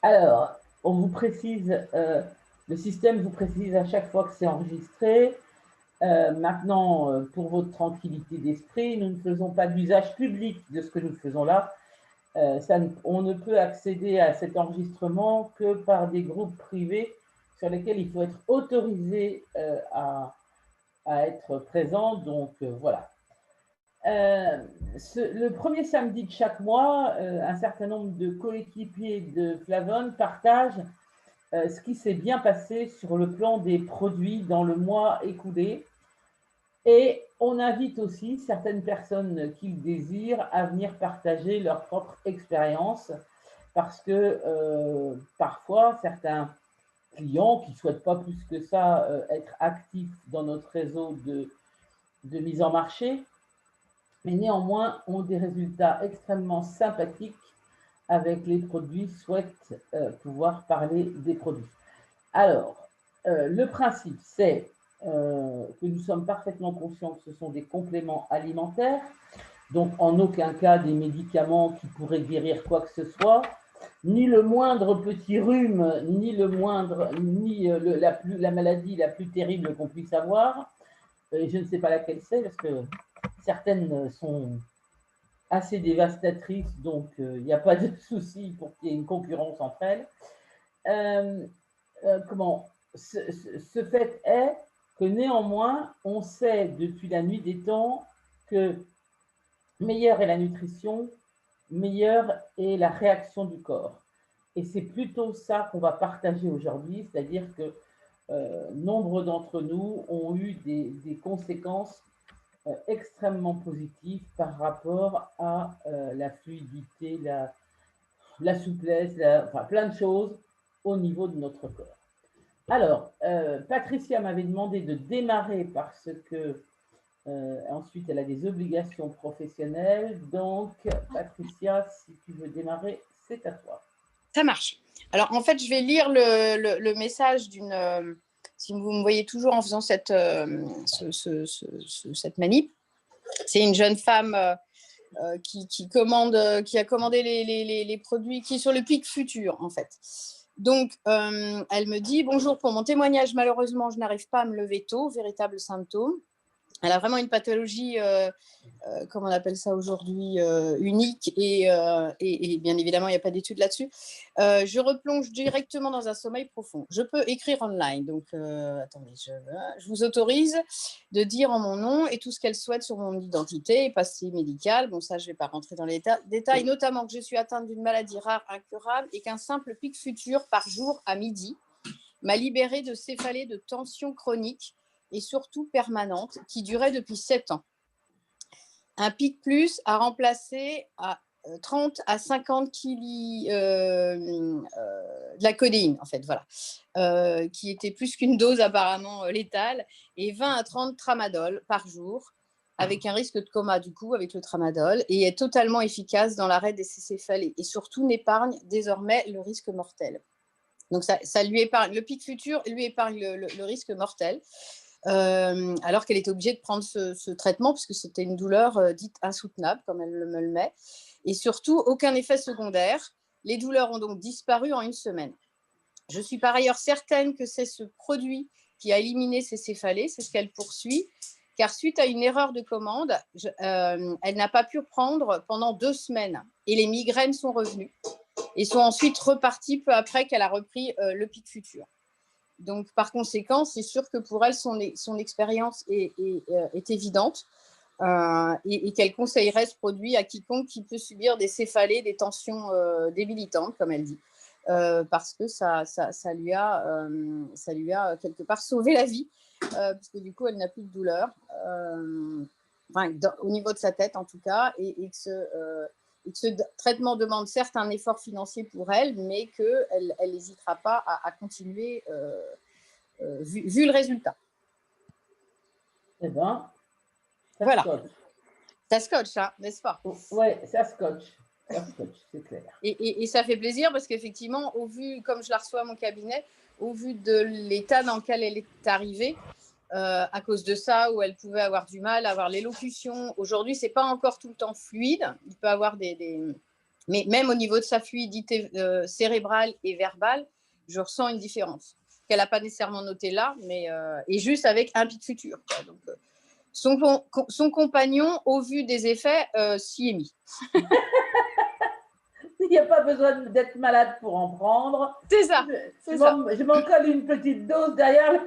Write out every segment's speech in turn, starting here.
Alors, on vous précise, le système vous précise à chaque fois que c'est enregistré. Maintenant, pour votre tranquillité d'esprit, nous ne faisons pas d'usage public de ce que nous faisons là. On ne peut accéder à cet enregistrement que par des groupes privés sur lesquels il faut être autorisé à être présent. Donc, voilà. Le premier samedi de chaque mois, un certain nombre de coéquipiers de Flavonne partagent ce qui s'est bien passé sur le plan des produits dans le mois écoulé. Et on invite aussi certaines personnes qui le désirent à venir partager leur propre expérience parce que parfois, certains clients qui ne souhaitent pas plus que ça être actifs dans notre réseau de mise en marché, mais néanmoins ont des résultats extrêmement sympathiques avec les produits, souhaitent pouvoir parler des produits. Alors, le principe, c'est que nous sommes parfaitement conscients que ce sont des compléments alimentaires, donc en aucun cas des médicaments qui pourraient guérir quoi que ce soit, ni le moindre petit rhume, ni la maladie la plus terrible qu'on puisse avoir. Je ne sais pas laquelle c'est, parce que certaines sont assez dévastatrices, donc il n'y a pas de souci pour qu'il y ait une concurrence entre elles. Ce fait est que néanmoins, on sait depuis la nuit des temps que meilleure est la nutrition, meilleure est la réaction du corps. Et c'est plutôt ça qu'on va partager aujourd'hui, c'est-à-dire que nombre d'entre nous ont eu des conséquences extrêmement positives par rapport à la fluidité, la souplesse, enfin plein de choses au niveau de notre corps. Alors, Patricia m'avait demandé de démarrer parce que ensuite elle a des obligations professionnelles. Donc, Patricia, si tu veux démarrer, c'est à toi. Ça marche. Alors, en fait, je vais lire le message d'une... si vous me voyez toujours en faisant cette manip, c'est une jeune femme qui a commandé les produits, qui est sur le pic futur, en fait. Donc, elle me dit « Bonjour, pour mon témoignage, malheureusement, je n'arrive pas à me lever tôt, véritable symptôme. » Elle a vraiment une pathologie, comment on appelle ça aujourd'hui, unique et bien évidemment, il n'y a pas d'études là-dessus. Je replonge directement dans un sommeil profond. Je peux écrire online. Donc, attendez, je vous autorise de dire en mon nom et tout ce qu'elle souhaite sur mon identité et passé médical. Bon, ça, je ne vais pas rentrer dans les détails, notamment que je suis atteinte d'une maladie rare, incurable et qu'un simple pic futur par jour à midi m'a libérée de céphalées de tension chronique et surtout permanente, qui durait depuis 7 ans. Un pic plus a remplacé à 30 à 50 kg de la codéine, en fait, voilà, qui était plus qu'une dose apparemment létale, et 20 à 30 tramadol par jour, avec un risque de coma, du coup, avec le tramadol, et est totalement efficace dans l'arrêt des céphalées, et surtout n'épargne désormais le risque mortel. Donc, ça lui épargne, le pic futur lui épargne le risque mortel. Alors qu'elle était obligée de prendre ce traitement puisque c'était une douleur dite insoutenable, comme elle me le met. Et surtout, aucun effet secondaire. Les douleurs ont donc disparu en 1 semaine. Je suis par ailleurs certaine que c'est ce produit qui a éliminé ces céphalées, c'est ce qu'elle poursuit, car suite à une erreur de commande, elle n'a pas pu prendre pendant 2 semaines et les migraines sont revenues et sont ensuite reparties peu après qu'elle a repris le pic futur. Donc, par conséquent, c'est sûr que pour elle, son expérience est évidente et qu'elle conseillerait ce produit à quiconque qui peut subir des céphalées, des tensions débilitantes, comme elle dit, parce que ça lui a quelque part sauvé la vie, parce que du coup, elle n'a plus de douleur, au niveau de sa tête en tout cas, et que ce traitement demande certes un effort financier pour elle, mais qu'elle n'hésitera pas à continuer vu le résultat. Eh bien, voilà. Scotch. Ça scotche, hein, n'est-ce pas? Oui, ça scotche. Ça scotche, c'est clair. Et ça fait plaisir parce qu'effectivement, au vu, comme je la reçois à mon cabinet, au vu de l'état dans lequel elle est arrivée, à cause de ça, où elle pouvait avoir du mal à avoir l'élocution. Aujourd'hui, ce n'est pas encore tout le temps fluide. Il peut avoir des Mais même au niveau de sa fluidité cérébrale et verbale, je ressens une différence qu'elle n'a pas nécessairement notée là, mais et juste avec un pic futur, quoi. Donc, son compagnon, au vu des effets, s'y est mis. Il n'y a pas besoin d'être malade pour en prendre. C'est ça. Je m'en colle une petite dose derrière.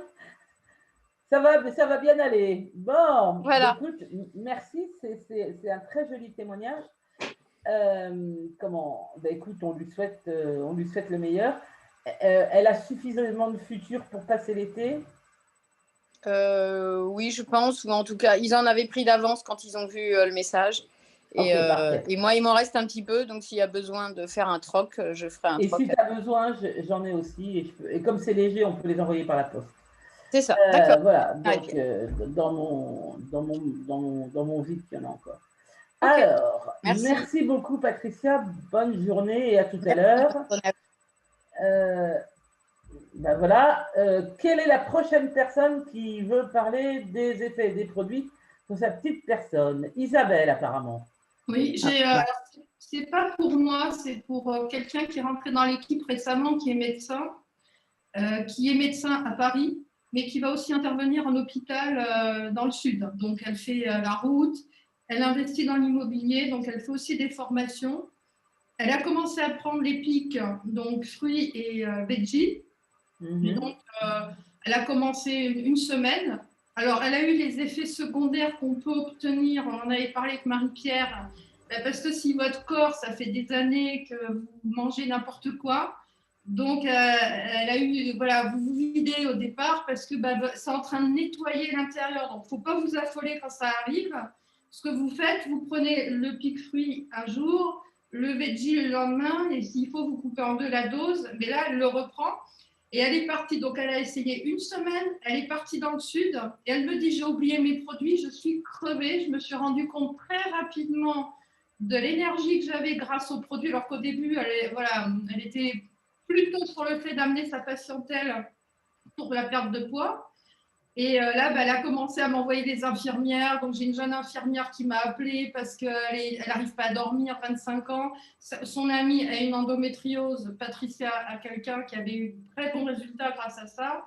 Ça va bien aller. Bon, voilà. Écoute, merci. C'est un très joli témoignage. Écoute, on lui souhaite le meilleur. Elle a suffisamment de futur pour passer l'été. Oui, je pense, ou en tout cas, ils en avaient pris d'avance quand ils ont vu le message. Et, et moi, il m'en reste un petit peu, donc s'il y a besoin de faire un troc, je ferai un troc. Et si tu as besoin, j'en ai aussi. Et comme c'est léger, on peut les envoyer par la poste. C'est ça, d'accord. Voilà, donc dans mon vide, il y en a encore. Okay. Alors, merci beaucoup Patricia, bonne journée et à tout à l'heure. Ben voilà, quelle est la prochaine personne qui veut parler des effets des produits pour sa petite personne? Isabelle, apparemment. Oui, c'est pas pour moi, c'est pour quelqu'un qui est rentré dans l'équipe récemment, qui est médecin à Paris, mais qui va aussi intervenir en hôpital dans le sud. Donc, elle fait la route, elle investit dans l'immobilier, donc elle fait aussi des formations. Elle a commencé à prendre les pics, donc fruits et veggies. Donc, elle a commencé une semaine. Alors, elle a eu les effets secondaires qu'on peut obtenir. On en avait parlé avec Marie-Pierre. Parce que si votre corps, ça fait des années que vous mangez n'importe quoi, donc elle a eu, voilà, vous vous videz au départ parce que c'est en train de nettoyer l'intérieur. Donc, il ne faut pas vous affoler quand ça arrive. Ce que vous faites, vous prenez le pic fruit un jour, le veggie le lendemain, et s'il faut, vous coupez en deux la dose. Mais là, elle le reprend. Et elle est partie, donc elle a essayé une semaine, elle est partie dans le sud, et elle me dit, j'ai oublié mes produits, je suis crevée, je me suis rendu compte très rapidement de l'énergie que j'avais grâce aux produits, alors qu'au début, elle était plutôt sur le fait d'amener sa patientèle pour la perte de poids. Et là, elle a commencé à m'envoyer des infirmières. Donc, j'ai une jeune infirmière qui m'a appelée parce qu'elle n'arrive pas à dormir, 25 ans. Son amie a une endométriose. Patricia a quelqu'un qui avait eu très bons résultats grâce à ça.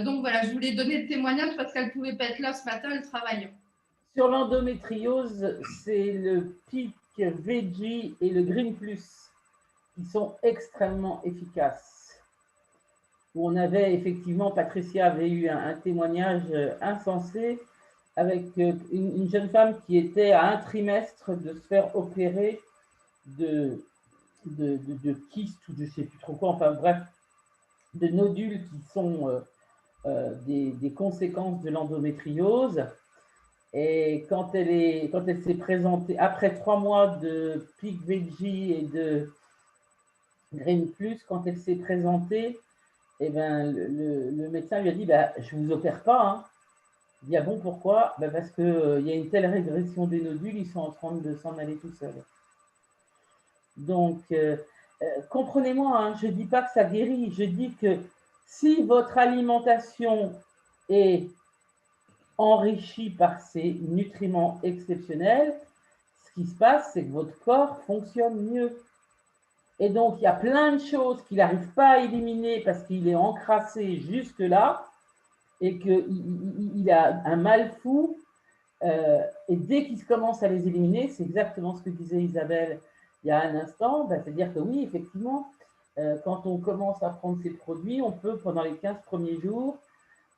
Donc, voilà, je voulais donner le témoignage parce qu'elle ne pouvait pas être là ce matin, elle travaille. Sur l'endométriose, c'est le Pic Veggie et le Green Plus qui sont extrêmement efficaces. Où on avait effectivement, Patricia avait eu un témoignage insensé avec une jeune femme qui était à un trimestre de se faire opérer de kystes ou de je ne sais plus trop quoi, enfin bref, de nodules qui sont des conséquences de l'endométriose. Et quand elle s'est présentée, après 3 mois de Pic Veggie et de Green Plus, quand elle s'est présentée, eh ben, le médecin lui a dit je ne vous opère pas. Hein. Il dit bon, pourquoi? Parce qu'il y a une telle régression des nodules, ils sont en train de s'en aller tout seuls. Donc, comprenez-moi, hein, je ne dis pas que ça guérit, je dis que si votre alimentation est enrichie par ces nutriments exceptionnels, ce qui se passe, c'est que votre corps fonctionne mieux. Et donc, il y a plein de choses qu'il n'arrive pas à éliminer parce qu'il est encrassé jusque-là et qu'il a un mal fou. Et dès qu'il commence à les éliminer, c'est exactement ce que disait Isabelle il y a un instant, c'est-à-dire que oui, effectivement, quand on commence à prendre ces produits, on peut, pendant les 15 premiers jours,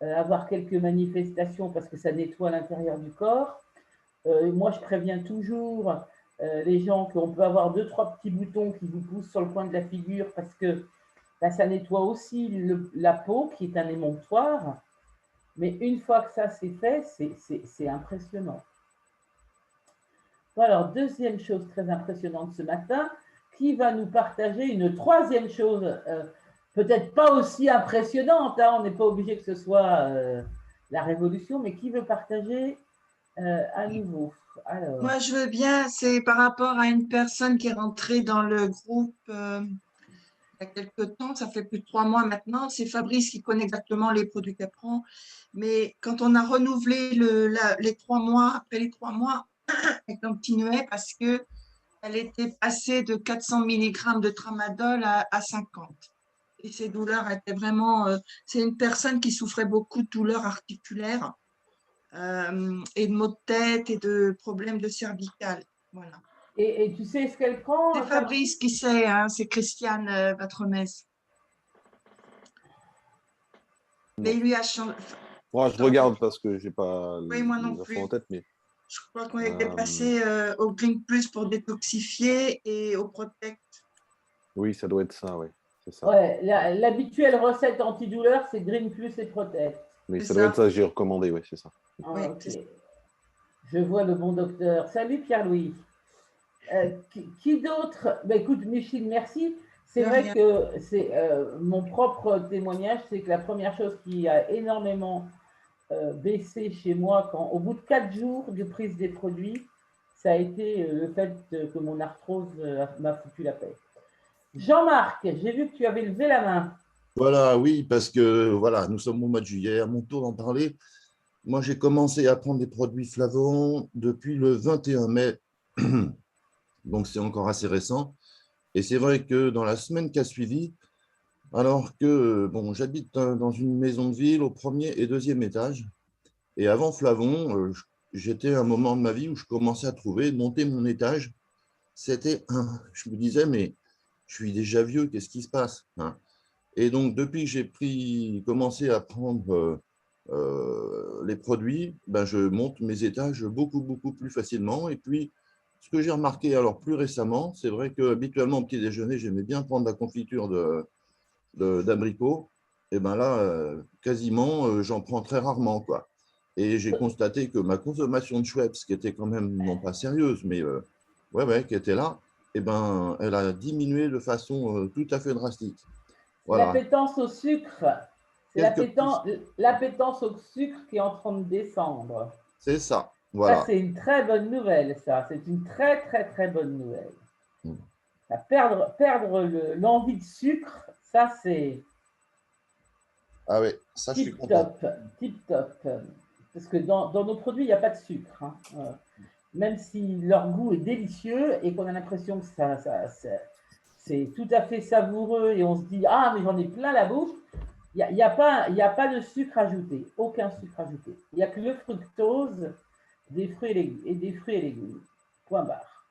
avoir quelques manifestations parce que ça nettoie l'intérieur du corps. Moi, je préviens toujours les gens qu'on peut avoir 2-3 petits boutons qui vous poussent sur le coin de la figure parce que ça nettoie aussi la peau qui est un émonctoire. Mais une fois que ça c'est fait, c'est impressionnant. Alors, deuxième chose très impressionnante ce matin, qui va nous partager une troisième chose, peut-être pas aussi impressionnante, hein, on n'est pas obligé que ce soit la révolution, mais qui veut partager à nouveau? Alors. Moi, je veux bien, c'est par rapport à une personne qui est rentrée dans le groupe il y a quelques temps, ça fait plus de 3 mois maintenant. C'est Fabrice qui connaît exactement les produits qu'elle prend. Mais quand on a renouvelé les 3 mois, après les 3 mois, elle continuait parce qu'elle Elle était passée de 400 mg de tramadol à 50. Et ses douleurs étaient vraiment… c'est une personne qui souffrait beaucoup de douleurs articulaires et de maux de tête et de problèmes de cervicales. Voilà. Et tu sais ce qu'elle prend? C'est Fabrice qui sait, hein, c'est Christiane Vatremès. Mais il lui a changé. Moi, je regarde parce que je n'ai pas Oui, moi les non infos plus. en tête, mais Je crois qu'on était passé au Green Plus pour détoxifier et au Protect. oui, ça doit être ça, oui. C'est ça. Ouais, l'habituelle recette antidouleur, c'est Green Plus et Protect. Mais C'est ça doit ça. être ça, j'ai recommandé, oui, c'est ça. Ah, Oui, ok. c'est ça. Je vois le bon docteur. Salut Pierre-Louis. Qui d'autre? Ben, écoute, Micheline, merci. C'est De vrai rien. que c'est mon propre témoignage, c'est que la première chose qui a énormément baissé chez moi, au bout de 4 jours de prise des produits, ça a été le fait que mon arthrose m'a foutu la paix. Jean-Marc, j'ai vu que tu avais levé la main. Voilà, oui, parce que voilà, nous sommes au mois de juillet, à mon tour d'en parler. Moi, j'ai commencé à prendre des produits Flavon depuis le 21 mai, donc c'est encore assez récent. Et c'est vrai que dans la semaine qui a suivi, alors que bon, j'habite dans une maison de ville au premier et deuxième étage, et avant Flavon, j'étais à un moment de ma vie où je commençais à trouver, monter mon étage, je me disais, mais je suis déjà vieux, qu'est-ce qui se passe, hein? Et donc, depuis que j'ai commencé à prendre les produits, ben, je monte mes étages beaucoup, beaucoup plus facilement. Et puis, ce que j'ai remarqué alors plus récemment, c'est vrai que habituellement au petit déjeuner, j'aimais bien prendre la confiture d'abricot. Et ben là, quasiment, j'en prends très rarement, quoi. Et j'ai constaté que ma consommation de Schweppes, qui était quand même non pas sérieuse, mais qui était là, et ben, elle a diminué de façon tout à fait drastique. Voilà. L'appétence au sucre, c'est l'appétence au sucre qui est en train de descendre. C'est ça, Ça, voilà. c'est une très bonne nouvelle, ça. C'est une très, très, très bonne nouvelle. Mm. Perdre l'envie de sucre, ça, c'est Ah oui, ça, je suis tip content. top, tip top. Parce que dans nos produits, il n'y a pas de sucre, hein. Même si leur goût est délicieux et qu'on a l'impression que c'est tout à fait savoureux et on se dit « Ah, mais j'en ai plein la bouche », il n'y a pas de sucre ajouté, aucun sucre ajouté. Il n'y a que le fructose des fruits et légumes. Point barre.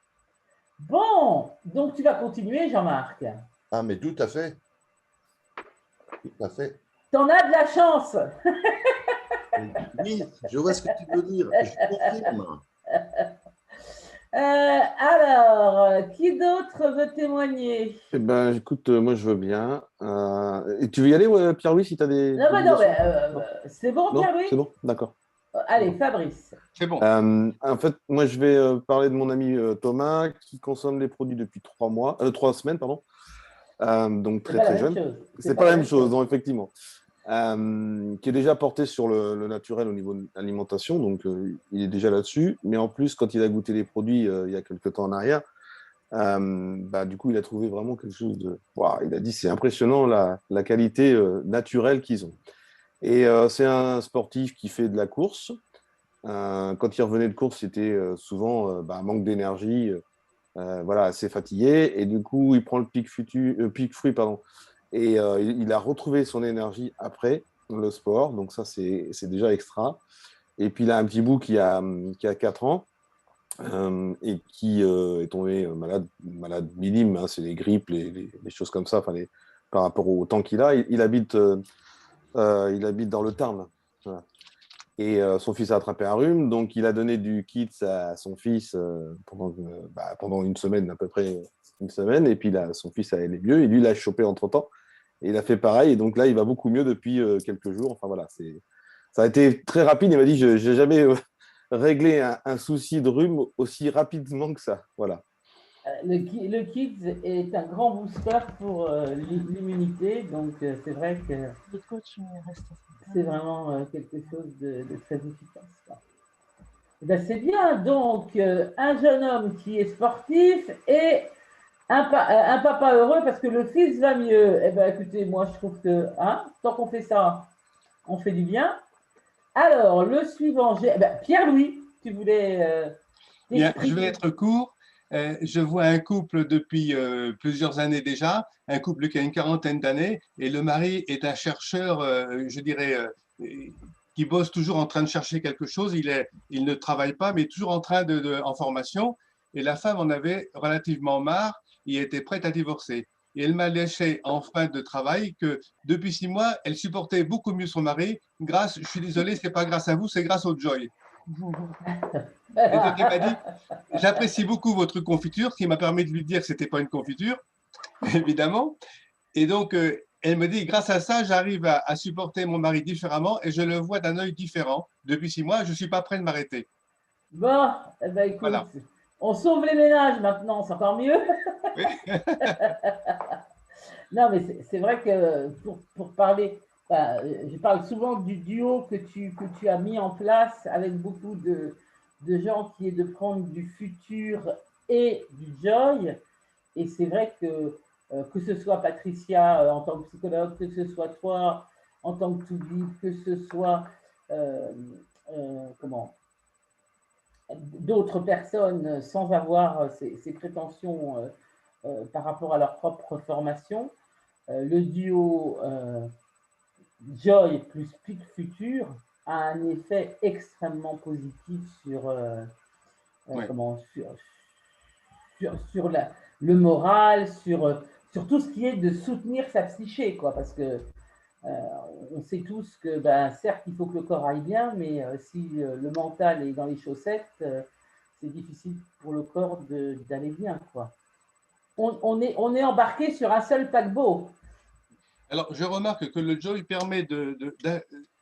Bon, donc tu vas continuer, Jean-Marc. Ah, mais tout à fait. Tout à fait. T'en as de la chance. Oui, je vois ce que tu veux dire. Je confirme. Alors, qui d'autre veut témoigner? Eh ben, écoute, moi, je veux bien. Et tu veux y aller, Pierre-Louis, si tu as des… Non, mais non, obligations? c'est bon, Non, Pierre-Louis? c'est bon, d'accord. Allez, Fabrice. C'est bon. En fait, moi, je vais parler de mon ami Thomas qui consomme les produits depuis 3 semaines, pardon. Donc C'est très, pas la très même jeune. chose. C'est pas la même chose, non, effectivement. Qui est déjà porté sur le naturel au niveau de l'alimentation, donc il est déjà là-dessus. Mais en plus, quand il a goûté les produits il y a quelques temps en arrière, du coup, il a trouvé vraiment quelque chose de… Wow, il a dit, c'est impressionnant la qualité naturelle qu'ils ont. Et c'est un sportif qui fait de la course. Quand il revenait de course, c'était souvent manque d'énergie, assez fatigué. Et du coup, il prend le pic fruit, pardon. Et il a retrouvé son énergie après le sport. Donc ça, c'est déjà extra. Et puis, il a un petit bout qui a 4 ans et qui est tombé malade minime. Hein, c'est les grippes, les choses comme ça, par rapport au temps qu'il a. Il habite dans le Tarn. Voilà. Et son fils a attrapé un rhume, donc il a donné du kits à son fils pendant une semaine, à peu près une semaine. Et puis son fils allait mieux, et lui, il a chopé entre-temps. Et il a fait pareil, et donc là, il va beaucoup mieux depuis quelques jours. Enfin voilà, ça a été très rapide. Il m'a dit, je n'ai jamais réglé un souci de rhume aussi rapidement que ça. Voilà. Le Kids est un grand booster pour l'immunité, donc c'est vrai que c'est vraiment quelque chose de très efficace. Ben, c'est bien, donc un jeune homme qui est sportif et un papa heureux parce que le fils va mieux. Eh bien, écoutez, moi je trouve que tant qu'on fait ça, on fait du bien. Alors, le suivant, Pierre-Louis, tu voulais… Bien, je vais être court. Je vois un couple depuis plusieurs années déjà, un couple qui a une quarantaine d'années, et le mari est un chercheur, je dirais, qui bosse toujours en train de chercher quelque chose. Il ne travaille pas, mais toujours en train en formation. Et la femme en avait relativement marre et était prête à divorcer. Et elle m'a lâché en fin de travail que depuis 6 mois, elle supportait beaucoup mieux son mari. Je suis désolé, c'est pas grâce à vous, c'est grâce au Joy. Et donc, il m'a dit, j'apprécie beaucoup votre confiture, ce qui m'a permis de lui dire que ce n'était pas une confiture, évidemment. Et donc, elle me dit, grâce à ça, j'arrive à supporter mon mari différemment et je le vois d'un œil différent. Depuis 6 mois, je ne suis pas prêt de m'arrêter. Bon, eh ben, écoute, Voilà. on sauve les ménages maintenant, c'est encore mieux. Oui. Non, mais c'est vrai que pour parler, je parle souvent du duo que tu as mis en place avec beaucoup de gens qui est de prendre du futur et du joy. Et c'est vrai que ce soit Patricia en tant que psychologue, que ce soit toi en tant que to-be, que ce soit d'autres personnes sans avoir ces prétentions par rapport à leur propre formation, le duo Joy plus Peak Future a un effet extrêmement positif sur, Ouais. sur le moral, sur tout ce qui est de soutenir sa psyché, quoi, parce que on sait tous que, certes, il faut que le corps aille bien, mais si le mental est dans les chaussettes, c'est difficile pour le corps d'aller bien, quoi. On est embarqué sur un seul paquebot. Alors, je remarque que le Joy permet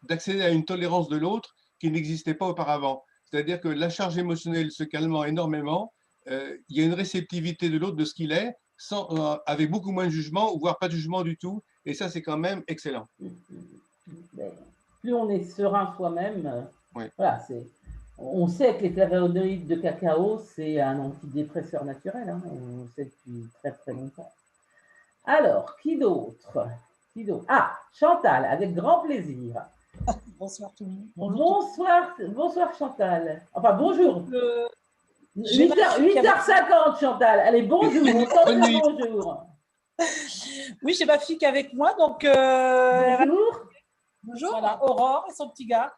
d'accéder à une tolérance de l'autre qui n'existait pas auparavant. C'est-à-dire que la charge émotionnelle se calmant énormément, il y a une réceptivité de l'autre de ce qu'il est, avec beaucoup moins de jugement, voire pas de jugement du tout. Et ça, c'est quand même excellent. Mais plus on est serein soi-même, Oui. voilà, on sait que les flavonoïdes de cacao, c'est un antidépresseur naturel, hein, on le sait depuis très très longtemps. Alors, qui d'autre? Ah, Chantal, avec grand plaisir. Bonsoir tout le monde. Bonsoir Chantal. Enfin, bonjour. J'ai ma fille 8h50 Chantal. Allez, bonjour, on tente le bonjour. Oui, j'ai ma fille qui est avec moi, donc bonjour. Bonjour. Voilà, Aurore et son petit gars.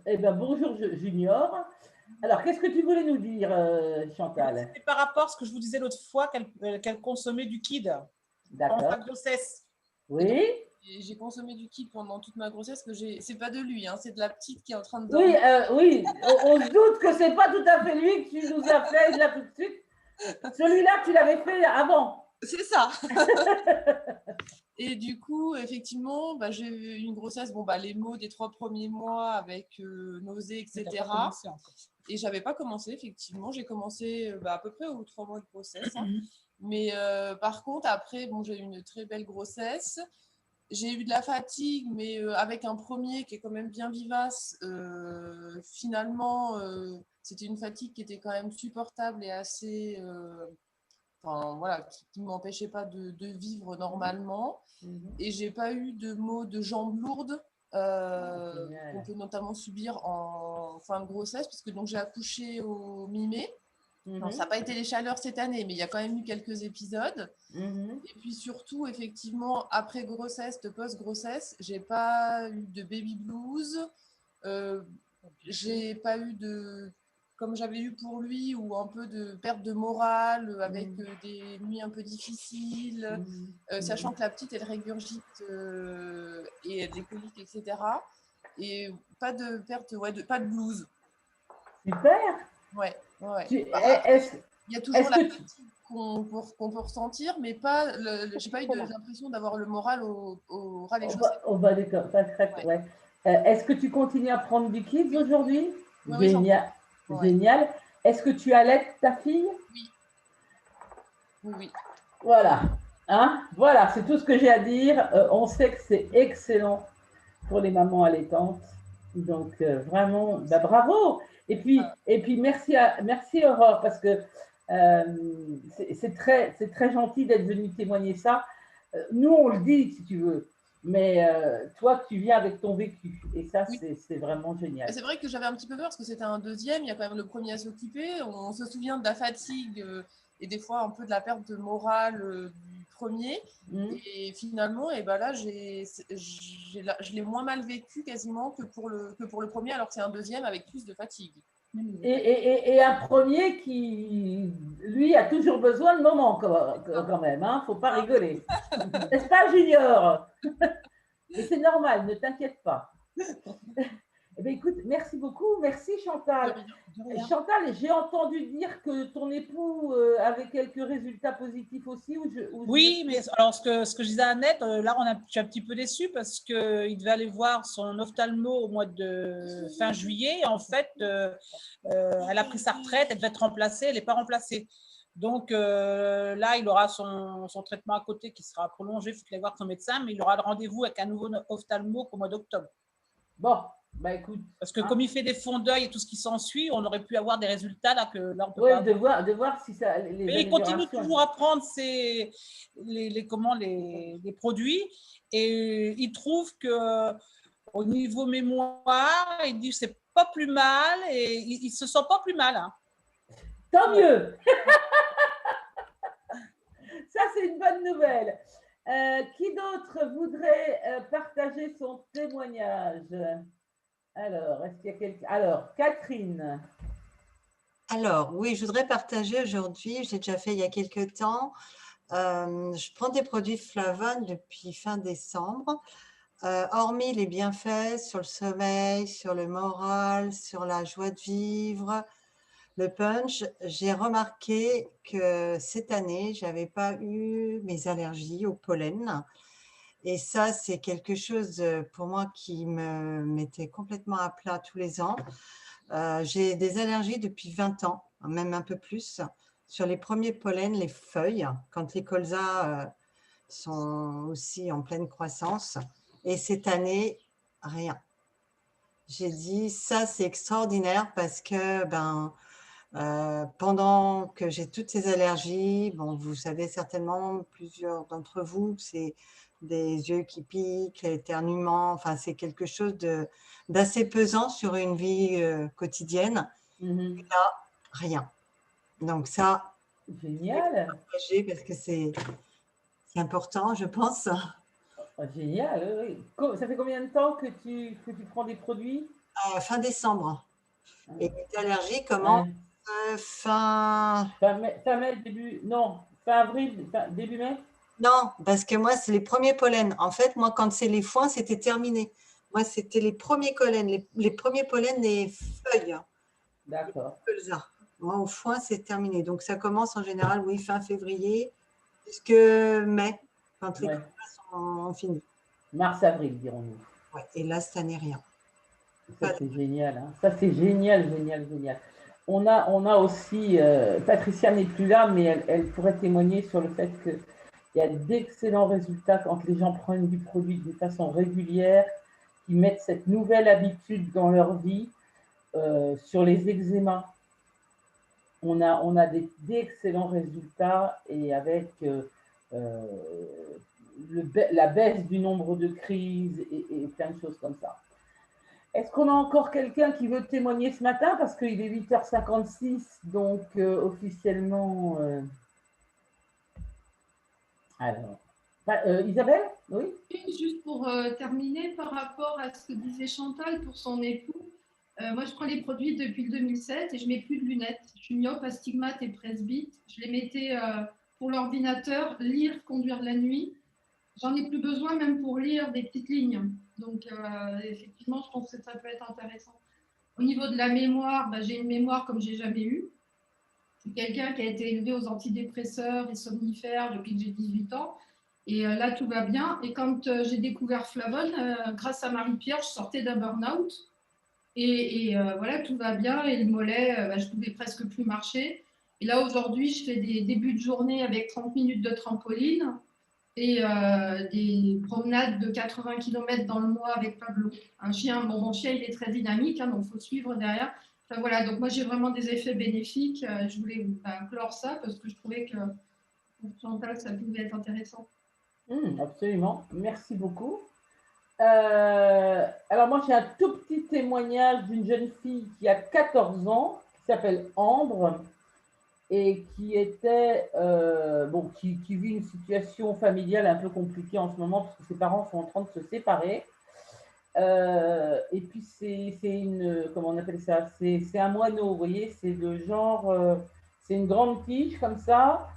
Eh bien, bonjour Junior. Alors, qu'est-ce que tu voulais nous dire, Chantal? C'est par rapport à ce que je vous disais l'autre fois, qu'elle consommait du Kid pendant sa grossesse. Oui. J'ai consommé du Kid pendant toute ma grossesse, que c'est pas de lui, hein, c'est de la petite qui est en train de dormir. Oui, on se doute que c'est pas tout à fait lui que tu nous as fait là tout de suite. Celui-là, tu l'avais fait avant. C'est ça. Et du coup, effectivement, j'ai eu une grossesse, les maux des 3 premiers mois avec nausées, etc. Et je n'avais pas commencé, effectivement. J'ai commencé à peu près aux 3 mois de grossesse. Hein. Mais par contre, après, j'ai eu une très belle grossesse. J'ai eu de la fatigue, mais avec un premier qui est quand même bien vivace, finalement, c'était une fatigue qui était quand même supportable et assez... qui ne m'empêchait pas de vivre normalement. Et je n'ai pas eu de maux de jambes lourdes qu'on peut notamment subir en fin de grossesse, puisque j'ai accouché au mi-mai. Alors, ça n'a pas été les chaleurs cette année, mais il y a quand même eu quelques épisodes. Et puis surtout, effectivement, après grossesse, de post-grossesse, je n'ai pas eu de baby blues. Je n'ai pas eu de... comme j'avais eu pour lui, ou un peu de perte de morale, avec des nuits un peu difficiles, sachant que la petite, elle régurgite et des coliques, etc. Et pas de perte, pas de blues. Super. Ouais. Il y a toujours la fatigue qu'on peut ressentir, mais pas j'ai pas eu l'impression d'avoir le moral au ras des chaussettes. On va d'accord, ouais. Est-ce que tu continues à prendre du Kids aujourd'hui? Oui, génial. Génial. Est-ce que tu allaites ta fille? Oui. Voilà. Hein? Voilà, c'est tout ce que j'ai à dire. On sait que c'est excellent pour les mamans allaitantes. Donc, vraiment, bravo. Et puis merci Aurore, parce que c'est très gentil d'être venue témoigner ça. Nous, on le dit, si tu veux. Mais toi, tu viens avec ton vécu. Et ça, Oui. c'est vraiment génial. C'est vrai que j'avais un petit peu peur parce que c'était un deuxième, il y a quand même le premier à s'occuper. On se souvient de la fatigue et des fois un peu de la perte de morale du premier. Et finalement, et ben là, je l'ai moins mal vécu quasiment que pour le premier, alors que c'est un deuxième avec plus de fatigue. Et un premier qui, lui, a toujours besoin de moments quand même. Hein, faut pas rigoler. N'est-ce pas, Junior? Mais c'est normal, ne t'inquiète pas. Eh bien, écoute, merci beaucoup. Merci, Chantal. Chantal, j'ai entendu dire que ton époux avait quelques résultats positifs aussi. Oui, mais alors ce que je disais à Annette, là, je suis un petit peu déçue parce qu'il devait aller voir son ophtalmo au mois de fin juillet. En fait, elle a pris sa retraite, elle devait être remplacée, elle n'est pas remplacée. Donc là, il aura son traitement à côté qui sera prolongé. Il faut aller voir son médecin, mais il aura le rendez-vous avec un nouveau ophtalmo au mois d'octobre. Bon, bah écoute. Parce que comme il fait des fonds d'œil et tout ce qui s'ensuit, on aurait pu avoir des résultats là que là on peut pas. Oui, de voir si ça. Mais il continue toujours à prendre les produits et il trouve que au niveau mémoire, il dit c'est pas plus mal et il se sent pas plus mal. Hein. Tant mieux. Ça c'est une bonne nouvelle. Qui d'autre voudrait partager son témoignage? Alors, est-ce qu'il y a quelqu'un? Alors, Catherine. Alors, oui, je voudrais partager aujourd'hui, j'ai déjà fait il y a quelques temps, je prends des produits Flavon depuis fin décembre. Hormis les bienfaits sur le sommeil, sur le moral, sur la joie de vivre, le punch, j'ai remarqué que cette année, je n'avais pas eu mes allergies au pollen. Et ça, c'est quelque chose pour moi qui me mettait complètement à plat tous les ans. J'ai des allergies depuis 20 ans, même un peu plus, sur les premiers pollens, les feuilles, quand les colzas sont aussi en pleine croissance. Et cette année, rien. J'ai dit, ça, c'est extraordinaire parce que pendant que j'ai toutes ces allergies, bon, vous savez certainement, plusieurs d'entre vous, c'est des yeux qui piquent, l'éternuement, enfin, c'est quelque chose d'assez pesant sur une vie quotidienne. Et là, rien. Donc ça, génial. Parce que c'est important, je pense. Génial, oui. Ça fait combien de temps que tu prends des produits? Fin décembre. Et les allergies commencent fin mai, début, non, fin avril, début mai? Non, parce que moi, c'est les premiers pollens. En fait, moi, quand c'est les foins, c'était terminé. Moi, c'était les premiers pollens, les premiers pollens des feuilles. D'accord. Moi, au foin, c'est terminé. Donc, ça commence en général, oui, fin février, jusqu'à mai, quand les colzas sont finis. Mars-avril, dirons-nous. Ouais, et là, cette année, rien. Ça, c'est génial. Hein. Ça, c'est génial, génial, génial. On a aussi, Patricia n'est plus là, mais elle pourrait témoigner sur le fait qu'il y a d'excellents résultats quand les gens prennent du produit de façon régulière, qui mettent cette nouvelle habitude dans leur vie. Sur les eczémas, on a d'excellents résultats et avec la baisse du nombre de crises et plein de choses comme ça. Est-ce qu'on a encore quelqu'un qui veut témoigner ce matin? Parce qu'il est 8h56, donc officiellement... Alors, Isabelle? Oui. Juste pour terminer, par rapport à ce que disait Chantal pour son époux, moi je prends les produits depuis le 2007 et je ne mets plus de lunettes. Je suis myope, astigmate et presbyte. Je les mettais pour l'ordinateur, lire, conduire la nuit. J'en ai plus besoin même pour lire des petites lignes. Donc, effectivement, je pense que ça peut être intéressant. Au niveau de la mémoire, j'ai une mémoire comme je n'ai jamais eue. C'est quelqu'un qui a été élevé aux antidépresseurs et somnifères depuis que j'ai 18 ans. Et là, tout va bien. Et quand j'ai découvert Flavon, grâce à Marie-Pierre, je sortais d'un burn-out. Et voilà, tout va bien. Et le mollet, je ne pouvais presque plus marcher. Et là, aujourd'hui, je fais des débuts de journée avec 30 minutes de trampoline et des promenades de 80 km dans le mois avec Pablo. Un chien, mon chien, il est très dynamique, hein, donc il faut suivre derrière. Enfin, voilà, donc moi, j'ai vraiment des effets bénéfiques. Je voulais clore ça parce que je trouvais que pour Chantal, ça pouvait être intéressant. Absolument. Merci beaucoup. Alors moi, j'ai un tout petit témoignage d'une jeune fille qui a 14 ans, qui s'appelle Ambre, et qui était, qui vit une situation familiale un peu compliquée en ce moment, parce que ses parents sont en train de se séparer. Et puis, c'est une, comment on appelle ça? C'est un moineau, vous voyez, c'est le genre, c'est une grande tige comme ça.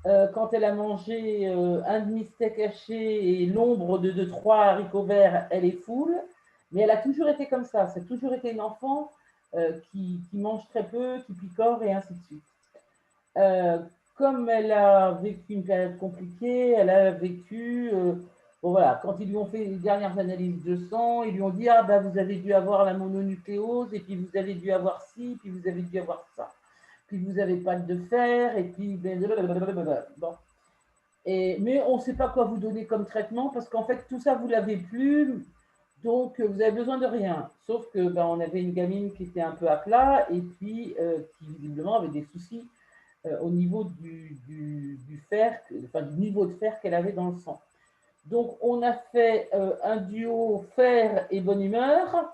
Quand elle a mangé un demi-steak haché et l'ombre de 2-3 haricots verts, elle est full. Mais elle a toujours été comme ça. C'est toujours été une enfant qui mange très peu, qui picore et ainsi de suite. Comme elle a vécu une période compliquée, elle a vécu, bon voilà, quand ils lui ont fait les dernières analyses de sang, ils lui ont dit, ah bah vous avez dû avoir la mononucléose, et puis vous avez dû avoir ci, puis vous avez dû avoir ça, puis vous n'avez pas de fer, et puis bon. Mais on ne sait pas quoi vous donner comme traitement, parce qu'en fait tout ça vous l'avez plus, donc vous avez besoin de rien. Sauf que on avait une gamine qui était un peu à plat, et puis qui visiblement avait des soucis au niveau du fer, enfin du niveau de fer qu'elle avait dans le sang. Donc on a fait un duo fer et bonne humeur,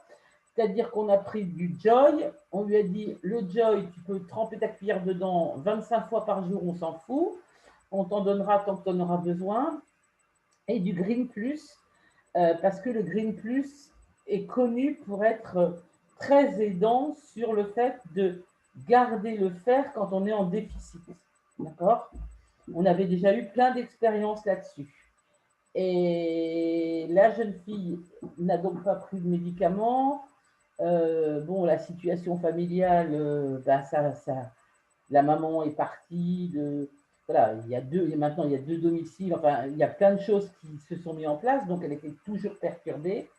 c'est-à-dire qu'on a pris du Joy, on lui a dit le Joy, tu peux tremper ta cuillère dedans 25 fois par jour, on s'en fout, on t'en donnera tant que tu en auras besoin, et du Green Plus, parce que le Green Plus est connu pour être très aidant sur le fait de garder le fer quand on est en déficit. D'accord? On avait déjà eu plein d'expériences là-dessus. Et la jeune fille n'a donc pas pris de médicaments. La situation familiale, la maman est partie. Maintenant, il y a 2 domiciles. Enfin, il y a plein de choses qui se sont mises en place. Donc, elle était toujours perturbée.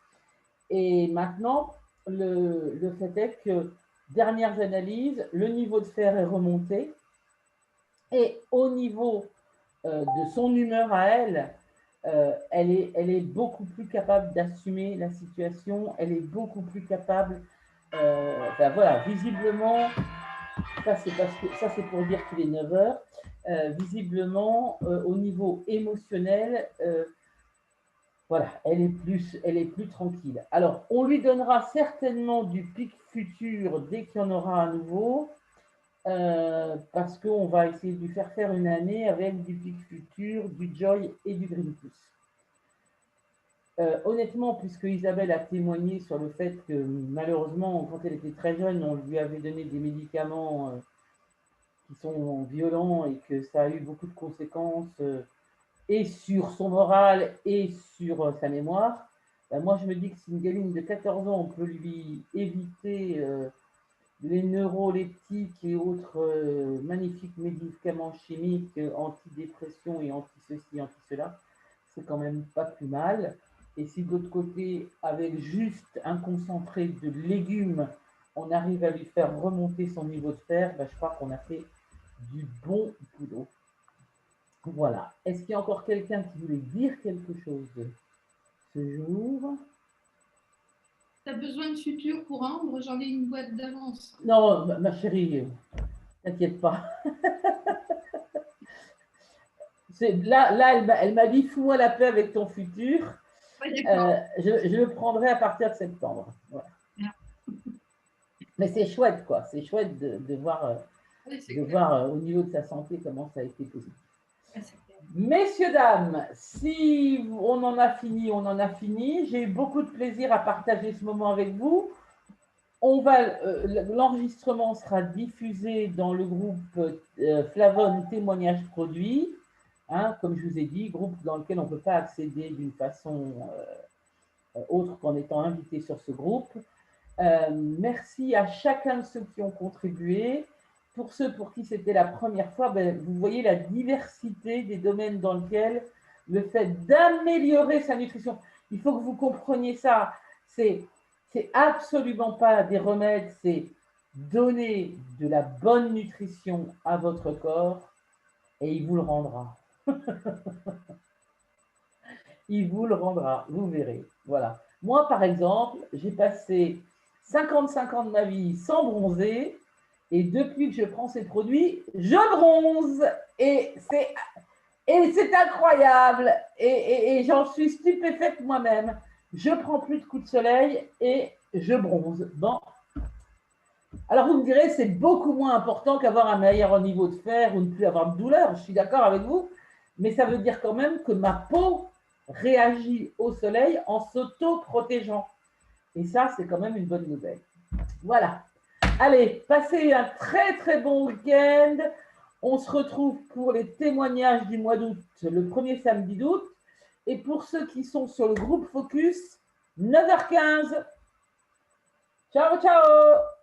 Et maintenant, le fait est que, dernières analyses, le niveau de fer est remonté. Et au niveau de son humeur à elle, elle est beaucoup plus capable d'assumer la situation. Elle est beaucoup plus capable. Visiblement, ça c'est pour dire qu'il est 9 heures. Visiblement, au niveau émotionnel, elle est plus tranquille. Alors, on lui donnera certainement du pic futur dès qu'il y en aura à nouveau, parce qu'on va essayer de lui faire une année avec du pic futur, du Joy et du Green Plus. Honnêtement, puisque Isabelle a témoigné sur le fait que malheureusement, quand elle était très jeune, on lui avait donné des médicaments qui sont violents et que ça a eu beaucoup de conséquences et sur son moral et sur sa mémoire, moi je me dis que si une gamine de 14 ans, on peut lui éviter les neuroleptiques et autres magnifiques médicaments chimiques antidépression et anti-ceci, anti-cela, c'est quand même pas plus mal. Et si de l'autre côté, avec juste un concentré de légumes, on arrive à lui faire remonter son niveau de fer, je crois qu'on a fait du bon boulot. Voilà. Est-ce qu'il y a encore quelqu'un qui voulait dire quelque chose ce jour? Tu as besoin de suture pour Ambre? J'en ai une boîte d'avance. Non, ma chérie, t'inquiète pas. Là, elle m'a dit, fous-moi la paix avec ton futur. Ouais, je le prendrai à partir de septembre. Voilà. Mais c'est chouette, quoi. C'est chouette de voir, au niveau de sa santé comment ça a été positif. Messieurs, dames, si on en a fini, on en a fini. J'ai eu beaucoup de plaisir à partager ce moment avec vous. L'enregistrement sera diffusé dans le groupe Flavonne Témoignages Produits. Comme je vous ai dit, groupe dans lequel on ne peut pas accéder d'une façon autre qu'en étant invité sur ce groupe. Merci à chacun de ceux qui ont contribué. Pour ceux pour qui c'était la première fois, vous voyez la diversité des domaines dans lesquels le fait d'améliorer sa nutrition, il faut que vous compreniez ça, c'est absolument pas des remèdes, c'est donner de la bonne nutrition à votre corps et il vous le rendra. Il vous le rendra, vous verrez. Voilà. Moi, par exemple, j'ai passé 55 ans de ma vie sans bronzer et depuis que je prends ces produits, je bronze et c'est incroyable et j'en suis stupéfaite moi-même. je prends plus de coups de soleil et je bronze. Bon. Alors, vous me direz, c'est beaucoup moins important qu'avoir un meilleur niveau de fer ou ne plus avoir de douleur. Je suis d'accord avec vous, mais ça veut dire quand même que ma peau réagit au soleil en s'auto-protégeant. Et ça, c'est quand même une bonne nouvelle. Voilà. Allez, passez un très, très bon week-end. On se retrouve pour les témoignages du mois d'août, le premier samedi d'août. Et pour ceux qui sont sur le groupe Focus, 9h15. Ciao, ciao!